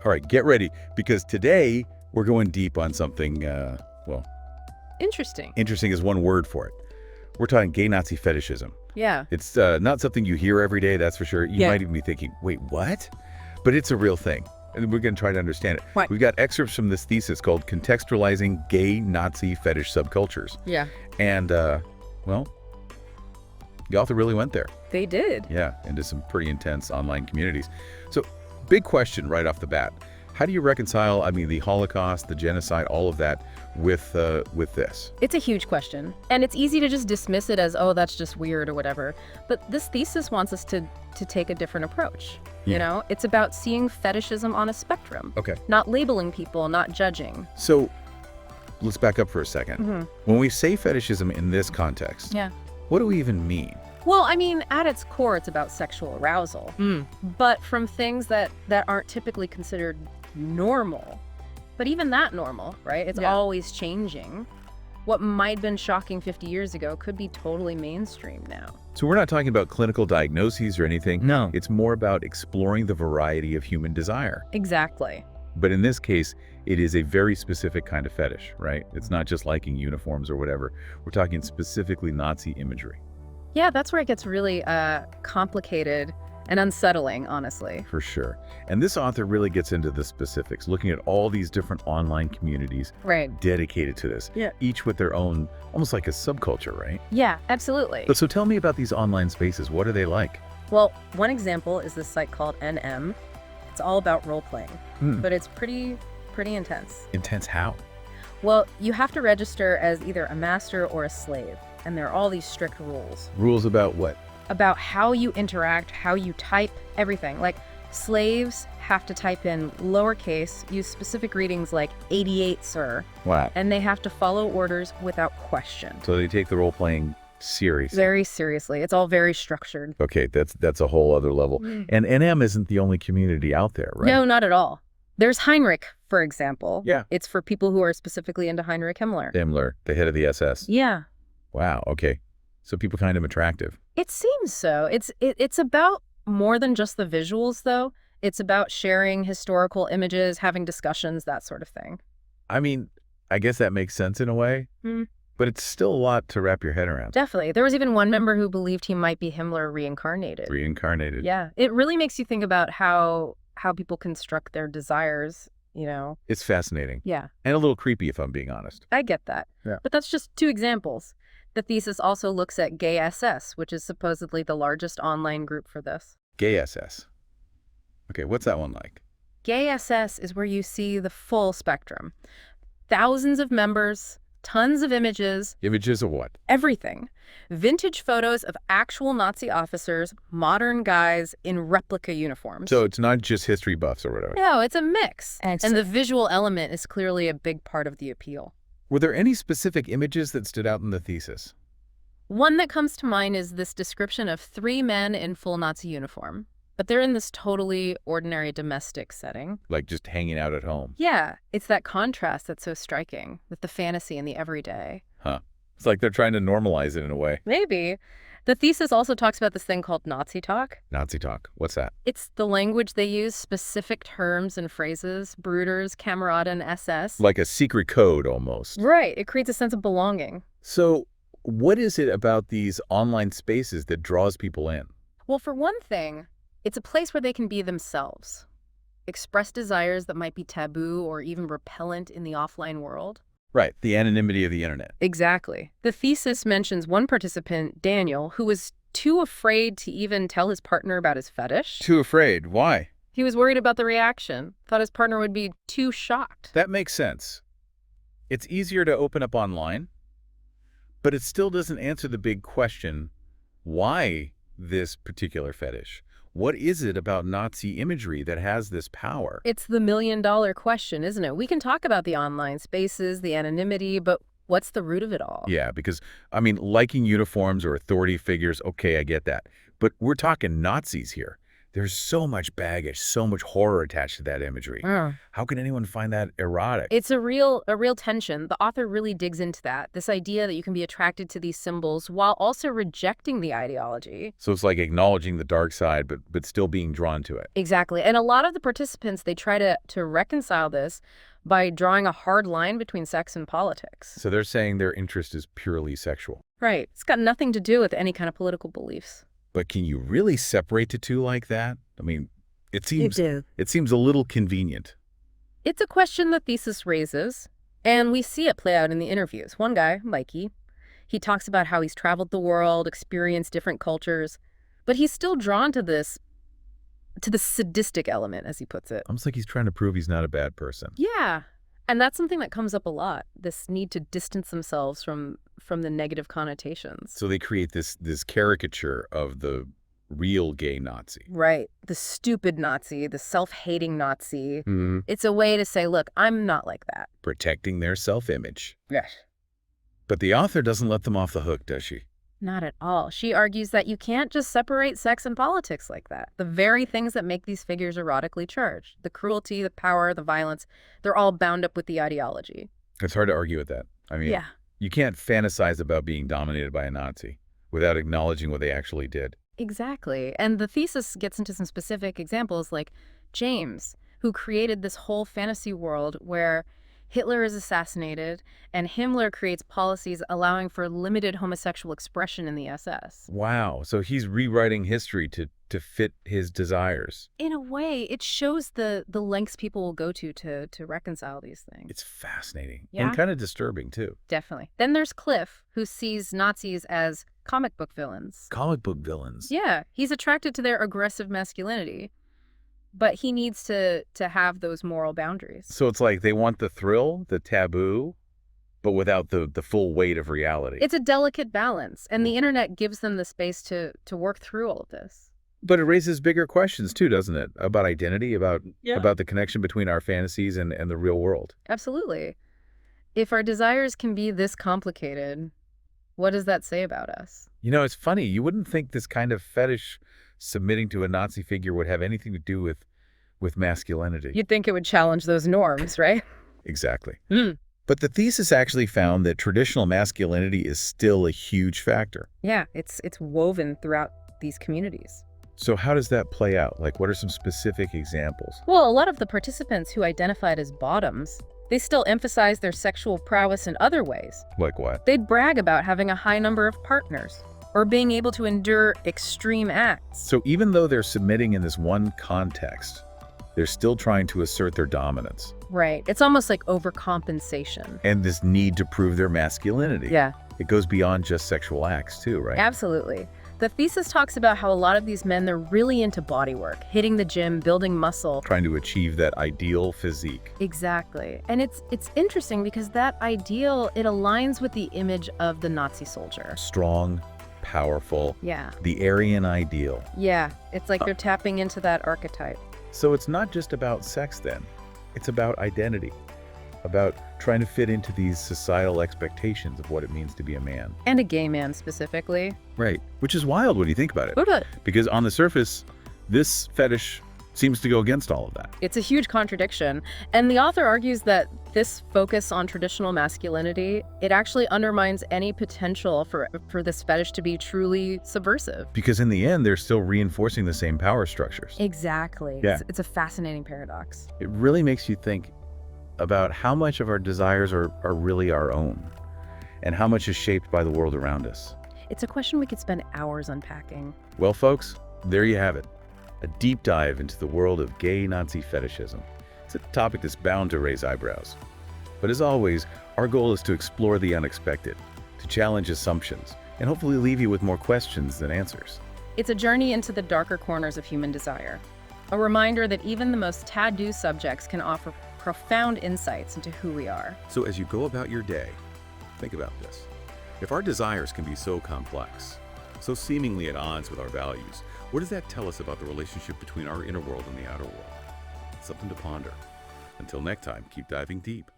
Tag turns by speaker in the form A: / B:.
A: All right, get ready, because today we're going deep on something, well,
B: Interesting.
A: interesting is one word for it. We're talking gay Nazi fetishism.
B: Yeah.
A: It's not something you hear every day, that's for sure. You might even be thinking, wait, what? But it's a real thing, and we're going to try to understand it.
B: Right.
A: We've got excerpts from this thesis called Contextualizing Gay Nazi Fetish Subcultures.
B: Yeah.
A: And, well, the author really went there.
B: They did.
A: Yeah, into some pretty intense online communities. So, big question right off the bat. How do you reconcile, the Holocaust, the genocide, all of that with this?
B: It's a huge question. And it's easy to just dismiss it as, oh, that's just weird or whatever. But this thesis wants us to take a different approach.
A: Yeah.
B: You know, it's about seeing fetishism on a spectrum.
A: Okay.
B: Not labeling people, not judging.
A: So, let's back up for a second. When we say fetishism in this context,
B: Yeah.
A: what do we even mean?
B: Well, at its core, it's about sexual arousal. But from things that aren't typically considered normal. But even that normal, right? It's always changing. What might have been shocking 50 years ago could be totally mainstream now.
A: So we're not talking about clinical diagnoses or anything.
C: No.
A: It's more about exploring the variety of human desire.
B: Exactly.
A: But in this case, it is a very specific kind of fetish, right? It's not just liking uniforms or whatever. We're talking specifically Nazi imagery.
B: Yeah, that's where it gets really complicated and unsettling, honestly.
A: For sure. And this author really gets into the specifics, looking at all these different online communities
B: Right.
A: dedicated to this, each with their own, almost like a subculture, right?
B: Yeah, absolutely.
A: So tell me about these online spaces. What are they like?
B: Well, one example is this site called NM. It's all about role-playing, but it's pretty intense.
A: Intense how?
B: Well, you have to register as either a master or a slave, and there are all these strict rules.
A: Rules about what?
B: About how you interact, how you type, everything. Like, slaves have to type in lowercase, use specific readings like 88, sir,
A: Wow.
B: and they have to follow orders without question.
A: So they take the role-playing seriously.
B: Very seriously. It's all very structured.
A: Okay, that's a whole other level. And NM isn't the only community out there, right?
B: No, not at all. There's Heinrich, for example.
A: Yeah.
B: It's for people who are specifically into Heinrich Himmler.
A: Himmler, the head of the SS.
B: Yeah.
A: Wow, okay. So people find him attractive.
B: It seems so. It's about more than just the visuals, though. It's about sharing historical images, having discussions, that sort of thing.
A: I guess that makes sense in a way, but it's still a lot to wrap your head around.
B: Definitely. There was even one member who believed he might be Himmler reincarnated.
A: Reincarnated.
B: Yeah. It really makes you think about how people construct their desires, you know.
A: It's fascinating.
B: Yeah.
A: And a little creepy, if I'm being honest.
B: I get that.
A: Yeah.
B: But that's just two examples. The thesis also looks at Gay SS, which is supposedly the largest online group for this.
A: Gay SS. Okay, what's that one like?
B: Gay SS is where you see the full spectrum. Thousands of members, tons of images,
A: Images of what?
B: everything. Vintage photos of actual Nazi officers, modern guys in replica uniforms.
A: So it's not just history buffs or whatever.
B: No, it's a mix. And the visual element is clearly a big part of the appeal.
A: Were there any specific images that stood out in the thesis?
B: One that comes to mind is this description of 3 men in full Nazi uniform. But they're in this totally ordinary domestic setting.
A: Like just hanging out at home?
B: Yeah, it's that contrast that's so striking with the fantasy and the everyday.
A: Huh. It's like they're trying to normalize it in a way.
B: Maybe. The thesis also talks about this thing called Nazi talk.
A: Nazi talk. What's that?
B: It's the language they use, specific terms and phrases, Brüders, Kameraden, SS.
A: Like a secret code almost.
B: Right. It creates a sense of belonging.
A: So what is it about these online spaces that draws people in?
B: Well, for one thing, it's a place where they can be themselves, express desires that might be taboo or even repellent in the offline world.
A: Right, the anonymity of the internet.
B: Exactly. The thesis mentions one participant, Daniel, who was too afraid to even tell his partner about his fetish.
A: Too afraid. Why?
B: He was worried about the reaction, thought his partner would be too shocked.
A: That makes sense. It's easier to open up online, but it still doesn't answer the big question, why this particular fetish? What is it about Nazi imagery that has this power?
B: It's the million-dollar question, isn't it? We can talk about the online spaces, the anonymity, but what's the root of it all?
A: Yeah, because, liking uniforms or authority figures, okay, I get that. But we're talking Nazis here. There's so much baggage, so much horror attached to that imagery. How can anyone find that erotic?
B: It's a real tension. The author really digs into that, this idea that you can be attracted to these symbols while also rejecting the ideology.
A: So it's like acknowledging the dark side, but still being drawn to it.
B: Exactly. And a lot of the participants, they try to reconcile this by drawing a hard line between sex and politics.
A: So they're saying their interest is purely sexual.
B: Right. It's got nothing to do with any kind of political beliefs.
A: But can you really separate the two like that? I mean, it seems a little convenient.
B: It's a question the thesis raises, and we see it play out in the interviews. One guy, Mikey, he talks about how he's traveled the world, experienced different cultures, but he's still drawn to the sadistic element, as he puts it.
A: Almost like he's trying to prove he's not a bad person.
B: Yeah. And that's something that comes up a lot, this need to distance themselves from the negative connotations.
A: So they create this caricature of the real gay Nazi.
B: Right. The stupid Nazi, the self-hating Nazi.
A: Mm-hmm.
B: It's a way to say, look, I'm not like that.
A: Protecting their self-image.
B: Yes.
A: But the author doesn't let them off the hook, does she?
B: Not at all. She argues that you can't just separate sex and politics like that. The very things that make these figures erotically charged, the cruelty, the power, the violence, they're all bound up with the ideology.
A: It's hard to argue with that. I mean,
B: yeah.
A: You can't fantasize about being dominated by a Nazi without acknowledging what they actually did.
B: Exactly. And the thesis gets into some specific examples like James, who created this whole fantasy world where Hitler is assassinated, and Himmler creates policies allowing for limited homosexual expression in the SS.
A: Wow. So he's rewriting history to fit his desires.
B: In a way, it shows the lengths people will go to reconcile these things.
A: It's fascinating.
B: Yeah?
A: And kind of disturbing, too.
B: Definitely. Then there's Cliff, who sees Nazis as comic book villains.
A: Comic book villains.
B: Yeah. He's attracted to their aggressive masculinity. But he needs to have those moral boundaries.
A: So it's like they want the thrill, the taboo, but without the full weight of reality.
B: It's a delicate balance, and the internet gives them the space to work through all of this.
A: But it raises bigger questions too, doesn't it? About identity, about the connection between our fantasies and the real world.
B: Absolutely. If our desires can be this complicated, what does that say about us?
A: You know, it's funny. You wouldn't think this kind of fetish submitting to a Nazi figure would have anything to do with masculinity.
B: You'd think it would challenge those norms, right?
A: Exactly. But the thesis actually found that traditional masculinity is still a huge factor.
B: Yeah, it's woven throughout these communities.
A: So how does that play out? Like, what are some specific examples?
B: Well, a lot of the participants who identified as bottoms, they still emphasize their sexual prowess in other ways.
A: Like what?
B: They'd brag about having a high number of partners, or being able to endure extreme acts.
A: So even though they're submitting in this one context, they're still trying to assert their dominance.
B: Right. It's almost like overcompensation.
A: And this need to prove their masculinity.
B: Yeah.
A: It goes beyond just sexual acts too, right?
B: Absolutely. The thesis talks about how a lot of these men, they're really into body work, hitting the gym, building muscle.
A: Trying to achieve that ideal physique.
B: Exactly. And it's interesting because that ideal, it aligns with the image of the Nazi soldier.
A: Strong, powerful.
B: Yeah.
A: The Aryan ideal.
B: Yeah. It's like they're tapping into that archetype.
A: So it's not just about sex then. It's about identity. About trying to fit into these societal expectations of what it means to be a man.
B: And a gay man specifically.
A: Right. Which is wild when you think about it.
B: What?
A: Because on the surface, this fetish seems to go against all of that.
B: It's a huge contradiction. And the author argues that this focus on traditional masculinity, it actually undermines any potential for this fetish to be truly subversive.
A: Because in the end, they're still reinforcing the same power structures.
B: Exactly.
A: Yeah.
B: It's a fascinating paradox.
A: It really makes you think about how much of our desires are really our own, and how much is shaped by the world around us.
B: It's a question we could spend hours unpacking.
A: Well, folks, there you have it. A deep dive into the world of gay Nazi fetishism. It's a topic that's bound to raise eyebrows. But as always, our goal is to explore the unexpected, to challenge assumptions, and hopefully leave you with more questions than answers.
B: It's a journey into the darker corners of human desire. A reminder that even the most taboo subjects can offer profound insights into who we are.
A: So as you go about your day, think about this. If our desires can be so complex, so seemingly at odds with our values, what does that tell us about the relationship between our inner world and the outer world? Something to ponder. Until next time, keep diving deep.